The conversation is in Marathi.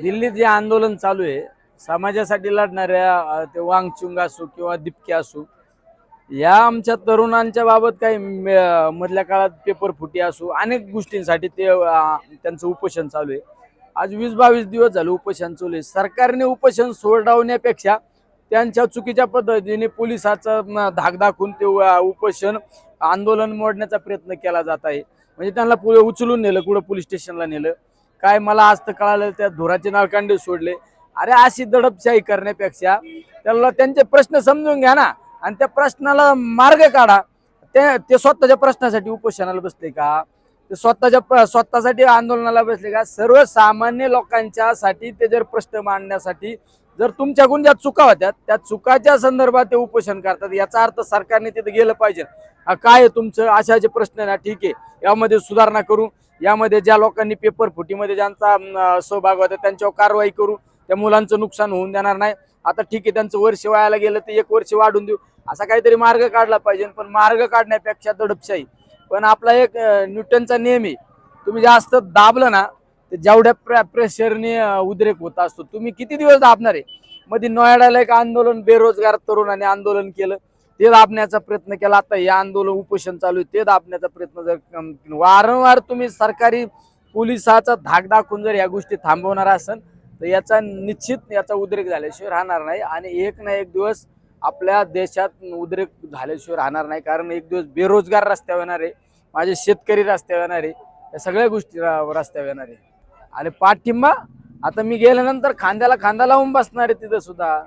दिल्लीत जे आंदोलन चालू आहे समाजासाठी लढणाऱ्या ते वांगचुंग असो किंवा दिपके असो या आमच्या तरुणांच्या बाबत काही मधल्या काळात पेपर फुटी असो अनेक गोष्टींसाठी ते त्यांचं उपोषण चालू आहे। आज 20-22 दिवस झाले उपोषण चालू आहे। सरकारने उपोषण सोडवण्यापेक्षा त्यांच्या चुकीच्या पद्धतीने पोलिसाचा धाक दाखवून ते उपोषण आंदोलन मोडण्याचा प्रयत्न केला जात आहे। म्हणजे त्यांना पुढे उचलून नेलं, कुठं पोलीस स्टेशनला नेलं काय मला आज तर कळालं, त्या धुराचे नळकांडे सोडले। अरे अशी दडपशाही करण्यापेक्षा त्याला त्यांचे प्रश्न समजून घ्या ना आणि त्या प्रश्नाला मार्ग काढा। ते स्वतःच्या प्रश्नासाठी उपोषणाला बसले का? ते स्वतःसाठी आंदोलनाला बसले का? सर्वसामान्य लोकांच्या साठी ते जर प्रश्न मांडण्यासाठी जर तुमच्याकडून ज्या चुका होत्या त्या चुकाच्या संदर्भात ते उपोषण करतात याचा अर्थ सरकारने तिथे गेलं पाहिजे। काय आहे तुमचं अशाचे प्रश्न ना, ठीक आहे यामध्ये सुधारणा करू, यामध्ये ज्या लोकांनी पेपर फुटीमध्ये ज्यांचा सहभाग होता त्यांच्यावर कारवाई करू, त्या मुलांचं नुकसान होऊन देणार नाही। आता ठीक आहे त्यांचं वर्ष वायाला गेलं तर 1 वर्ष वाढून देऊ, असा काहीतरी मार्ग काढला पाहिजे। पण मार्ग काढण्यापेक्षा दडपशाही। पण आपला एक न्यूटनचा नियम आहे, तुम्ही जास्त दाबलं ना ते जेवढ्या प्रेशरने उद्रेक होत असतो। तुम्ही किती दिवस दाबणार आहे? मध्ये नोएडाला एक आंदोलन बेरोजगार तरुणांनी आंदोलन केलं, ते दाबण्याचा प्रयत्न केला। आता हे आंदोलन उपोषण चालू आहे, ते दाबण्याचा प्रयत्न जर वारंवार तुम्ही सरकारी पोलिसाचा धाक दाखवून जर या गोष्टी थांबवणार असेल तर याचा निश्चित याचा उद्रेक झाल्याशिवाय राहणार नाही। आणि एक ना एक दिवस आपल्या देशात उद्रेक झाल्याशिवाय राहणार नाही। कारण एक दिवस बेरोजगार रस्त्यावर येणार आहे, माझे शेतकरी रस्त्यावर येणार आहे, या सगळ्या गोष्टी रस्त्यावर येणार आहे। आणि पाठिंबा आता मी गेल्यानंतर खांद्याला खांदा लावून बसणार आहे तिथं सुद्धा।